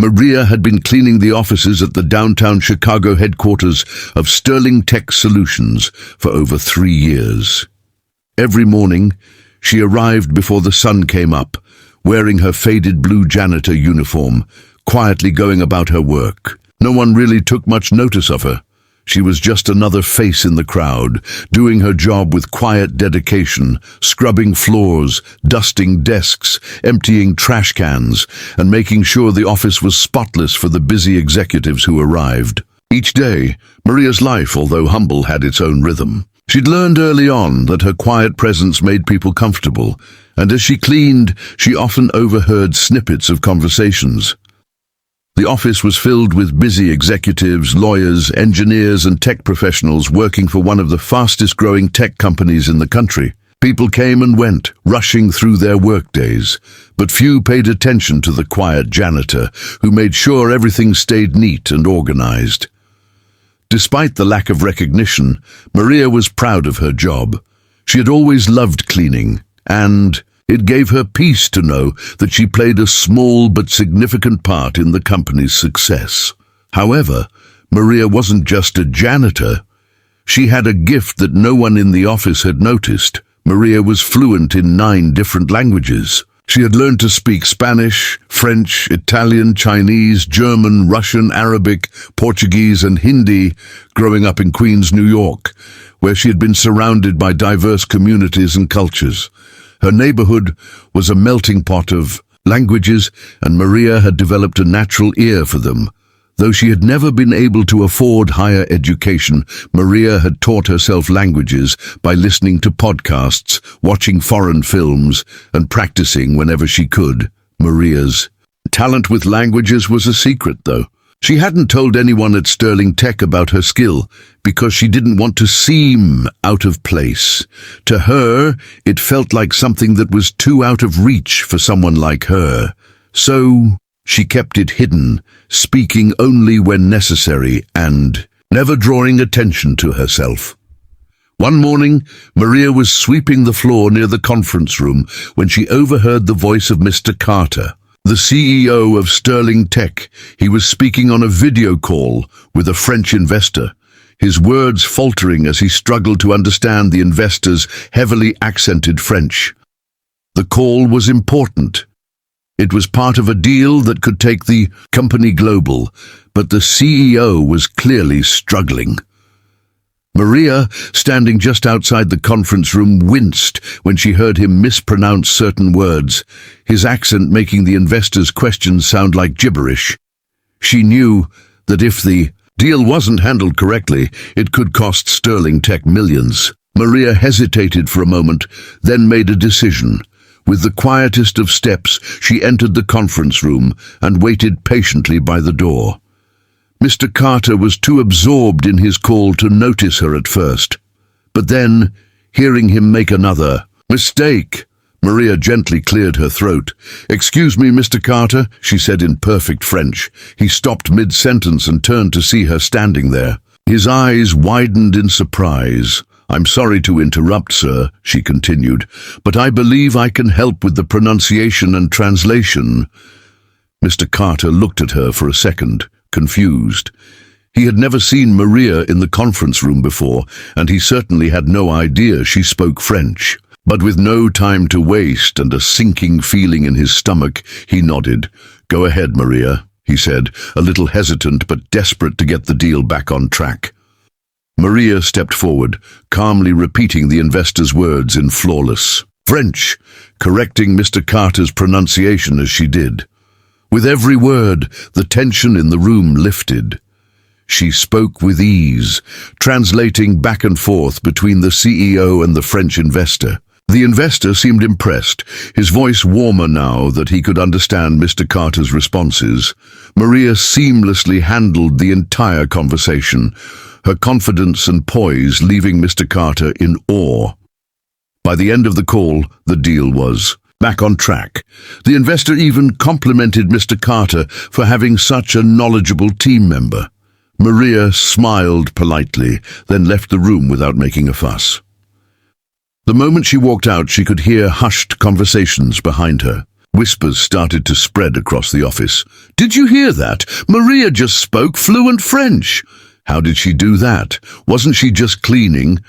Maria had been cleaning the offices at the downtown Chicago headquarters of Sterling Tech Solutions for over 3 years. Every morning, she arrived before the sun came up, wearing her faded blue janitor uniform, quietly going about her work. No one really took much notice of her. She was just another face in the crowd, doing her job with quiet dedication, scrubbing floors, dusting desks, emptying trash cans, and making sure the office was spotless for the busy executives who arrived. Each day, Maria's life, although humble, had its own rhythm. She'd learned early on that her quiet presence made people comfortable, and as she cleaned, she often overheard snippets of conversations. The office was filled with busy executives, lawyers, engineers, and tech professionals working for one of the fastest-growing tech companies in the country. People came and went, rushing through their workdays, but few paid attention to the quiet janitor, who made sure everything stayed neat and organized. Despite the lack of recognition, Maria was proud of her job. She had always loved cleaning, and it gave her peace to know that she played a small but significant part in the company's success. However, Maria wasn't just a janitor. She had a gift that no one in the office had noticed. Maria was fluent in 9 different languages. She had learned to speak Spanish, French, Italian, Chinese, German, Russian, Arabic, Portuguese, and Hindi growing up in Queens, New York, where she had been surrounded by diverse communities and cultures. Her neighborhood was a melting pot of languages, and Maria had developed a natural ear for them. Though she had never been able to afford higher education, Maria had taught herself languages by listening to podcasts, watching foreign films, and practicing whenever she could. Maria's talent with languages was a secret, though. She hadn't told anyone at Sterling Tech about her skill because she didn't want to seem out of place. To her, it felt like something that was too out of reach for someone like her. So she kept it hidden, speaking only when necessary and never drawing attention to herself. One morning, Maria was sweeping the floor near the conference room when she overheard the voice of Mr. Carter, the CEO of Sterling Tech. He was speaking on a video call with a French investor, his words faltering as he struggled to understand the investor's heavily accented French. The call was important. It was part of a deal that could take the company global, but the CEO was clearly struggling. Maria, standing just outside the conference room, winced when she heard him mispronounce certain words, his accent making the investor's questions sound like gibberish. She knew that if the deal wasn't handled correctly, it could cost Sterling Tech millions. Maria hesitated for a moment, then made a decision. With the quietest of steps, she entered the conference room and waited patiently by the door. Mr. Carter was too absorbed in his call to notice her at first. But then, hearing him make another mistake, Maria gently cleared her throat. "Excuse me, Mr. Carter," she said in perfect French. He stopped mid-sentence and turned to see her standing there. His eyes widened in surprise. "I'm sorry to interrupt, sir," she continued, "but I believe I can help with the pronunciation and translation." Mr. Carter looked at her for a second, confused. He had never seen Maria in the conference room before, and he certainly had no idea she spoke French. But with no time to waste and a sinking feeling in his stomach, he nodded. "Go ahead, Maria," he said, a little hesitant but desperate to get the deal back on track. Maria stepped forward, calmly repeating the investor's words in flawless French, correcting Mr. Carter's pronunciation as she did. With every word, the tension in the room lifted. She spoke with ease, translating back and forth between the CEO and the French investor. The investor seemed impressed, his voice warmer now that he could understand Mr. Carter's responses. Maria seamlessly handled the entire conversation, her confidence and poise leaving Mr. Carter in awe. By the end of the call, the deal was back on track. The investor even complimented Mr. Carter for having such a knowledgeable team member. Maria smiled politely, then left the room without making a fuss. The moment she walked out, she could hear hushed conversations behind her. Whispers started to spread across the office. "Did you hear that? Maria just spoke fluent French." How did she do that? Wasn't she just cleaning?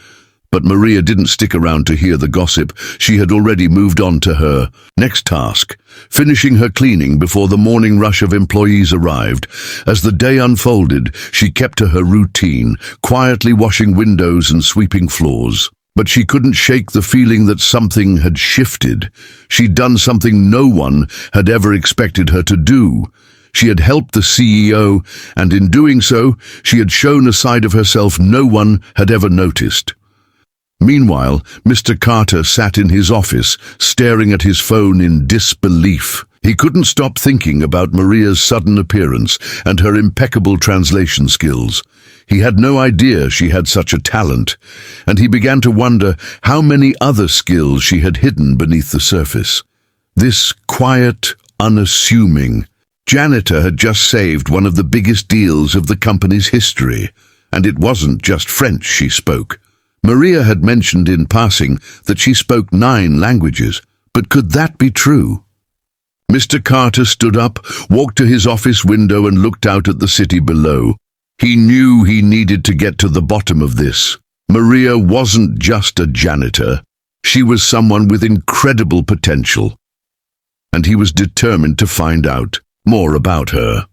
But Maria didn't stick around to hear the gossip. She had already moved on to her next task, finishing her cleaning before the morning rush of employees arrived. As the day unfolded, she kept to her routine, quietly washing windows and sweeping floors. But she couldn't shake the feeling that something had shifted. She'd done something no one had ever expected her to do. She had helped the CEO, and in doing so, she had shown a side of herself no one had ever noticed. Meanwhile, Mr. Carter sat in his office, staring at his phone in disbelief. He couldn't stop thinking about Maria's sudden appearance and her impeccable translation skills. He had no idea she had such a talent, and he began to wonder how many other skills she had hidden beneath the surface. This quiet, unassuming janitor had just saved one of the biggest deals of the company's history, and it wasn't just French she spoke. Maria had mentioned in passing that she spoke 9 languages, but could that be true? Mr. Carter stood up, walked to his office window and looked out at the city below. He knew he needed to get to the bottom of this. Maria wasn't just a janitor. She was someone with incredible potential, and he was determined to find out more about her.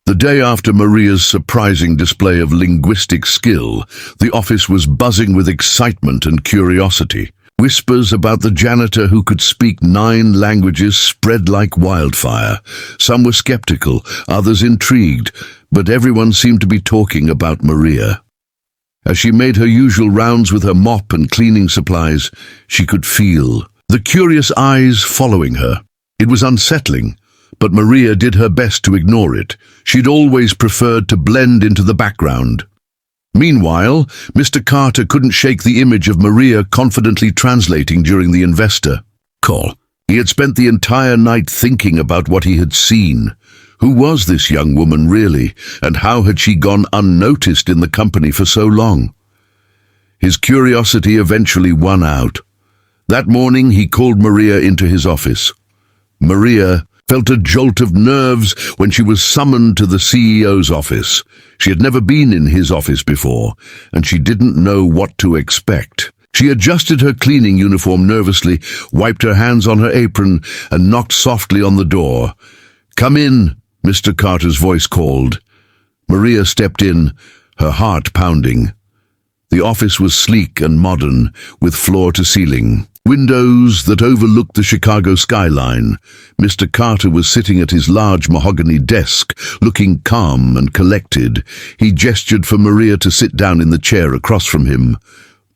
The day after Maria's surprising display of linguistic skill, the office was buzzing with excitement and curiosity. Whispers about the janitor who could speak 9 languages spread like wildfire. Some were skeptical, others intrigued, but everyone seemed to be talking about Maria. As she made her usual rounds with her mop and cleaning supplies, she could feel the curious eyes following her. It was unsettling, but Maria did her best to ignore it. She'd always preferred to blend into the background. Meanwhile, Mr. Carter couldn't shake the image of Maria confidently translating during the investor call. He had spent the entire night thinking about what he had seen. Who was this young woman really, and how had she gone unnoticed in the company for so long? His curiosity eventually won out. That morning he called Maria into his office. Maria felt a jolt of nerves when she was summoned to the CEO's office. She had never been in his office before, and she didn't know what to expect. She adjusted her cleaning uniform nervously, wiped her hands on her apron, and knocked softly on the door. "Come in," Mr. Carter's voice called. Maria stepped in, her heart pounding. The office was sleek and modern, with floor-to-ceiling windows that overlooked the Chicago skyline. Mr. Carter was sitting at his large mahogany desk, looking calm and collected. He gestured for Maria to sit down in the chair across from him.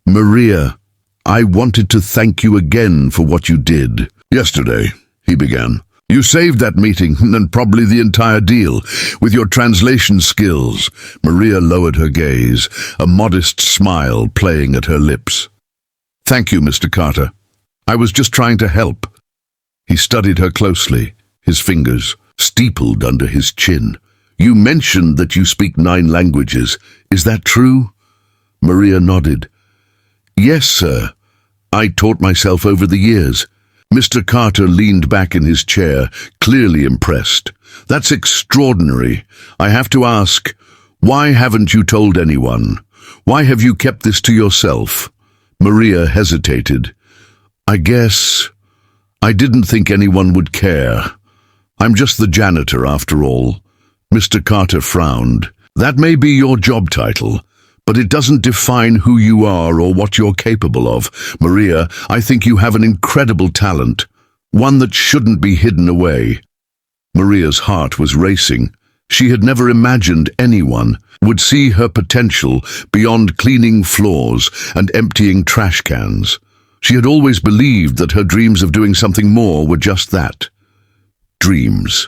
"Maria, I wanted to thank you again for what you did yesterday," he began. "You saved that meeting, and probably the entire deal, with your translation skills." Maria lowered her gaze, a modest smile playing at her lips. "Thank you, Mr. Carter. I was just trying to help." He studied her closely, his fingers steepled under his chin. "You mentioned that you speak 9 languages. Is that true?" Maria nodded. "Yes, sir. I taught myself over the years." Mr. Carter leaned back in his chair, clearly impressed. "That's extraordinary. I have to ask, why haven't you told anyone? Why have you kept this to yourself?" Maria hesitated. "I guess I didn't think anyone would care. I'm just the janitor, after all." Mr. Carter frowned. "That may be your job title, but it doesn't define who you are or what you're capable of. Maria, I think you have an incredible talent, one that shouldn't be hidden away." Maria's heart was racing. She had never imagined anyone would see her potential beyond cleaning floors and emptying trash cans. She had always believed that her dreams of doing something more were just that. Dreams.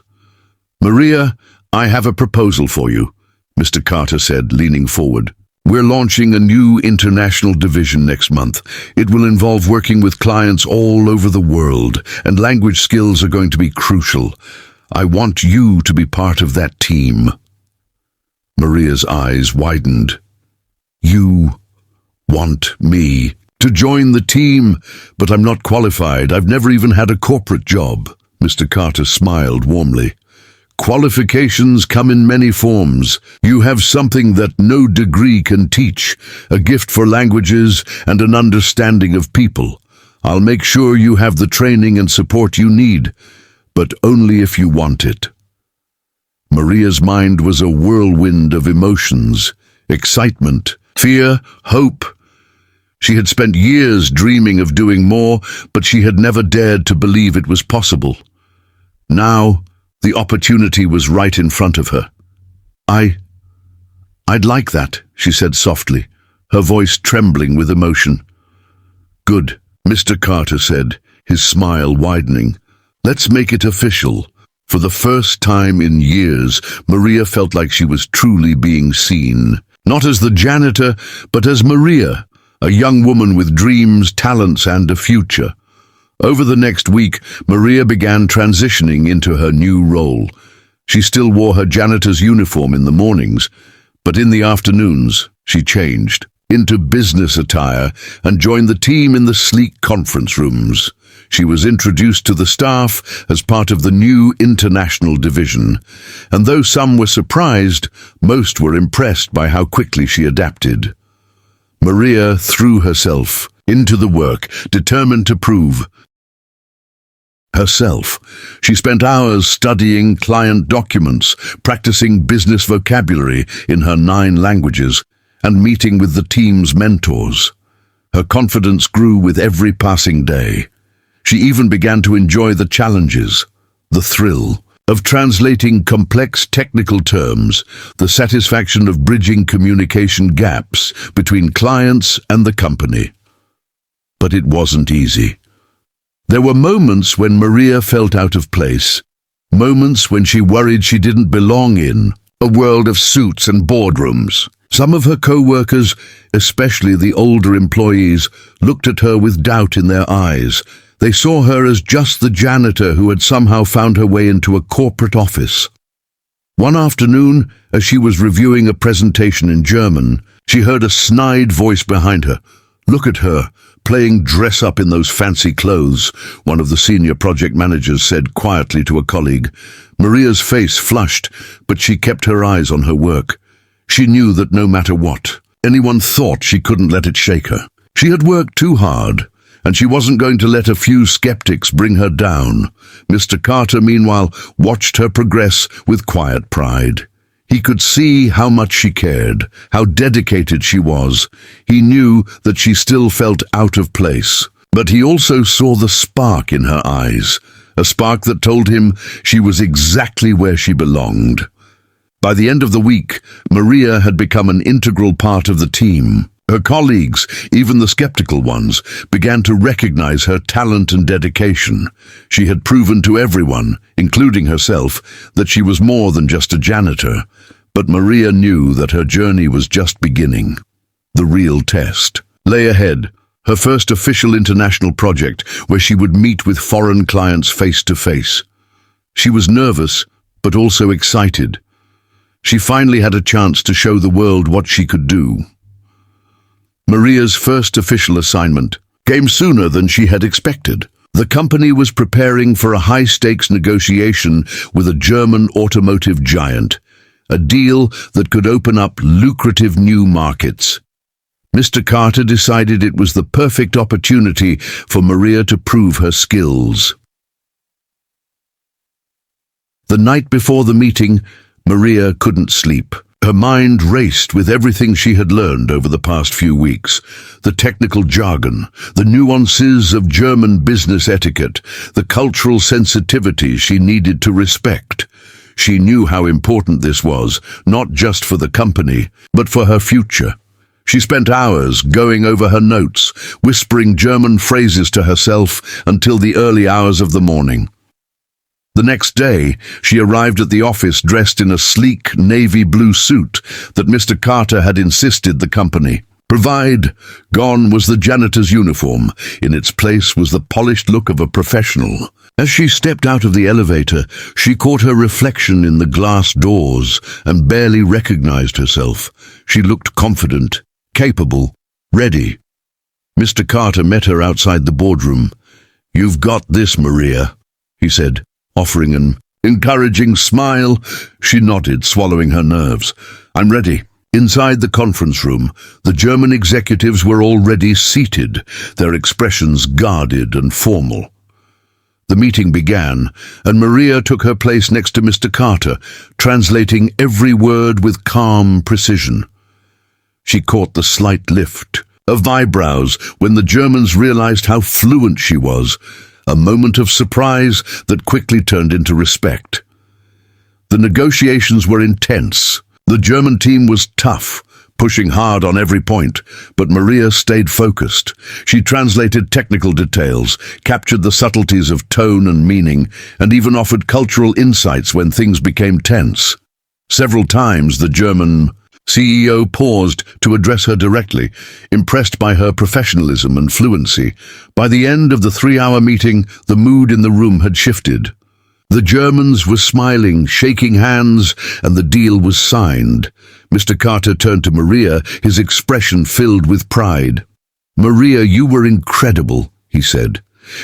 "Maria, I have a proposal for you," Mr. Carter said, leaning forward. "We're launching a new international division next month. It will involve working with clients all over the world, and language skills are going to be crucial. I want you to be part of that team." Maria's eyes widened. "You want me to join the team? But I'm not qualified. I've never even had a corporate job." Mr. Carter smiled warmly. Qualifications come in many forms. You have something that no degree can teach, a gift for languages and an understanding of people. I'll make sure you have the training and support you need, but only if you want it. Maria's mind was a whirlwind of emotions, excitement, fear, hope. She had spent years dreaming of doing more, but she had never dared to believe it was possible. Now, the opportunity was right in front of her. I'd like that, she said softly, her voice trembling with emotion. Good, Mr. Carter said, his smile widening. Let's make it official. For the first time in years, Maria felt like she was truly being seen. Not as the janitor, but as Maria, a young woman with dreams, talents, and a future. Over the next week, Maria began transitioning into her new role. She still wore her janitor's uniform in the mornings, but in the afternoons, she changed into business attire and joined the team in the sleek conference rooms. She was introduced to the staff as part of the new international division, and though some were surprised, most were impressed by how quickly she adapted. Maria threw herself into the work, determined to prove herself. She spent hours studying client documents, practicing business vocabulary in her 9 languages, and meeting with the team's mentors. Her confidence grew with every passing day. She even began to enjoy the challenges, the thrill of translating complex technical terms, the satisfaction of bridging communication gaps between clients and the company. But it wasn't easy. There were moments when Maria felt out of place, moments when she worried she didn't belong in a world of suits and boardrooms. Some of her co-workers, especially the older employees, looked at her with doubt in their eyes. They saw her as just the janitor who had somehow found her way into a corporate office. One afternoon, as she was reviewing a presentation in German, she heard a snide voice behind her. "Look at her, playing dress-up in those fancy clothes," one of the senior project managers said quietly to a colleague. Maria's face flushed, but she kept her eyes on her work. She knew that no matter what anyone thought, she couldn't let it shake her. She had worked too hard, and she wasn't going to let a few skeptics bring her down. Mr. Carter, meanwhile, watched her progress with quiet pride. He could see how much she cared, how dedicated she was. He knew that she still felt out of place, but he also saw the spark in her eyes, a spark that told him she was exactly where she belonged. By the end of the week, Maria had become an integral part of the team. Her colleagues, even the skeptical ones, began to recognize her talent and dedication. She had proven to everyone, including herself, that she was more than just a janitor. But Maria knew that her journey was just beginning. The real test lay ahead, her first official international project where she would meet with foreign clients face to face. She was nervous, but also excited. She finally had a chance to show the world what she could do. Maria's first official assignment came sooner than she had expected. The company was preparing for a high-stakes negotiation with a German automotive giant, a deal that could open up lucrative new markets. Mr. Carter decided it was the perfect opportunity for Maria to prove her skills. The night before the meeting, Maria couldn't sleep. Her mind raced with everything she had learned over the past few weeks. The technical jargon, the nuances of German business etiquette, the cultural sensitivities she needed to respect. She knew how important this was, not just for the company, but for her future. She spent hours going over her notes, whispering German phrases to herself until the early hours of the morning. The next day, she arrived at the office dressed in a sleek navy blue suit that Mr. Carter had insisted the company provide. Gone was the janitor's uniform. In its place was the polished look of a professional. As she stepped out of the elevator, she caught her reflection in the glass doors and barely recognized herself. She looked confident, capable, ready. Mr. Carter met her outside the boardroom. "You've got this, Maria," he said. Offering an encouraging smile, she nodded, swallowing her nerves. "I'm ready." Inside the conference room, the German executives were already seated, their expressions guarded and formal. The meeting began, and Maria took her place next to Mr. Carter, translating every word with calm precision. She caught the slight lift of eyebrows when the Germans realized how fluent she was, a moment of surprise that quickly turned into respect. The negotiations were intense. The German team was tough, pushing hard on every point, but Maria stayed focused. She translated technical details, captured the subtleties of tone and meaning, and even offered cultural insights when things became tense. Several times the German CEO paused to address her directly, impressed by her professionalism and fluency. By the end of the 3-hour meeting, the mood in the room had shifted. The Germans were smiling, shaking hands, and the deal was signed. Mr. Carter turned to Maria, his expression filled with pride. "Maria, you were incredible," he said.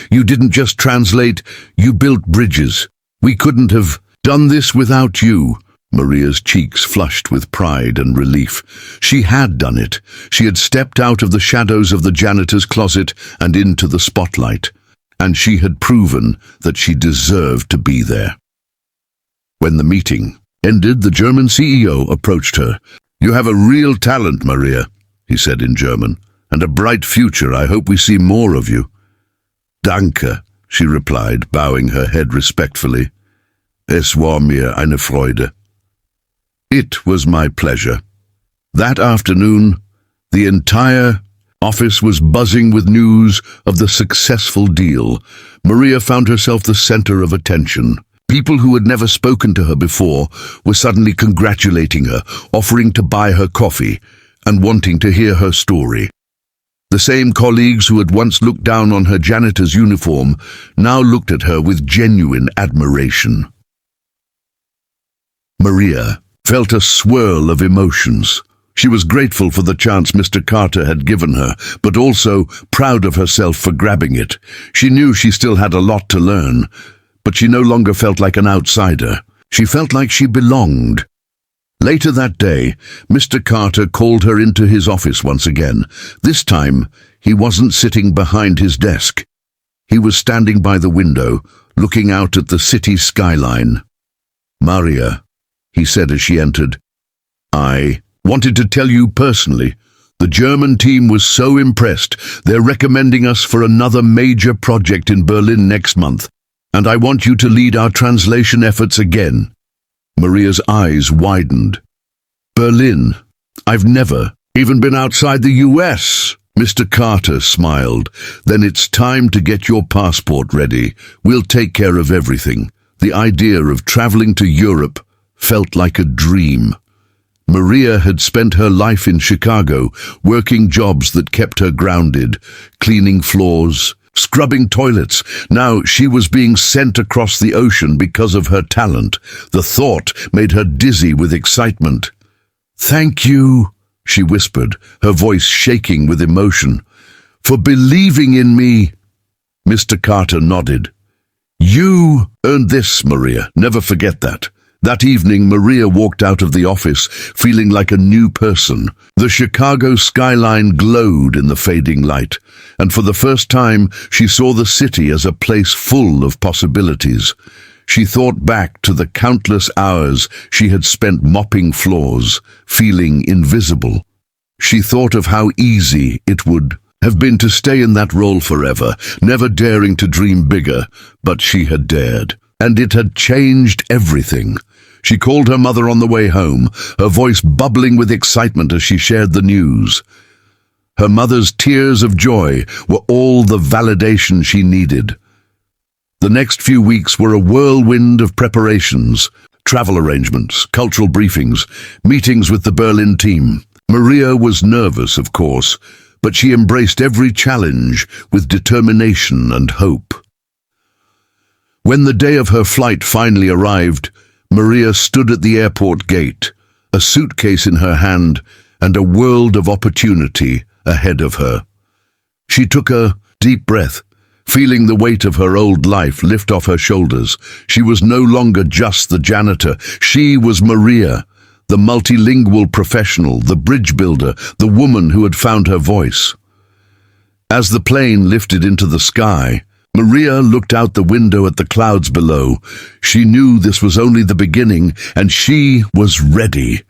"You didn't just translate, you built bridges. We couldn't have done this without you." Maria's cheeks flushed with pride and relief. She had done it. She had stepped out of the shadows of the janitor's closet and into the spotlight, and she had proven that she deserved to be there. When the meeting ended, the German CEO approached her. "You have a real talent, Maria," he said in German, "and a bright future. I hope we see more of you." "Danke," she replied, bowing her head respectfully. "Es war mir eine Freude." It was my pleasure. That afternoon, the entire office was buzzing with news of the successful deal. Maria found herself the center of attention. People who had never spoken to her before were suddenly congratulating her, offering to buy her coffee, and wanting to hear her story. The same colleagues who had once looked down on her janitor's uniform now looked at her with genuine admiration. Maria felt a swirl of emotions. She was grateful for the chance Mr. Carter had given her, but also proud of herself for grabbing it. She knew she still had a lot to learn, but she no longer felt like an outsider. She felt like she belonged. Later that day, Mr. Carter called her into his office once again. This time, he wasn't sitting behind his desk. He was standing by the window, looking out at the city skyline. "Maria," he said as she entered, "I wanted to tell you personally. The German team was so impressed, they're recommending us for another major project in Berlin next month, and I want you to lead our translation efforts again." Maria's eyes widened. "Berlin? I've never even been outside the US." Mr. Carter smiled. "Then it's time to get your passport ready. We'll take care of everything." The idea of traveling to Europe felt like a dream. Maria had spent her life in Chicago, working jobs that kept her grounded, cleaning floors, scrubbing toilets. Now she was being sent across the ocean because of her talent. The thought made her dizzy with excitement. "Thank you," she whispered, her voice shaking with emotion, "for believing in me." Mr. Carter nodded. "You earned this, Maria. Never forget that." That evening, Maria walked out of the office feeling like a new person. The Chicago skyline glowed in the fading light, and for the first time she saw the city as a place full of possibilities. She thought back to the countless hours she had spent mopping floors, feeling invisible. She thought of how easy it would have been to stay in that role forever, never daring to dream bigger, but she had dared, and it had changed everything. She called her mother on the way home, her voice bubbling with excitement as she shared the news. Her mother's tears of joy were all the validation she needed. The next few weeks were a whirlwind of preparations, travel arrangements, cultural briefings, meetings with the Berlin team. Maria was nervous, of course, but she embraced every challenge with determination and hope. When the day of her flight finally arrived, Maria stood at the airport gate, a suitcase in her hand and a world of opportunity ahead of her. She took a deep breath, feeling the weight of her old life lift off her shoulders. She was no longer just the janitor. She was Maria, the multilingual professional, the bridge builder, the woman who had found her voice. As the plane lifted into the sky, Maria looked out the window at the clouds below. She knew this was only the beginning, and she was ready.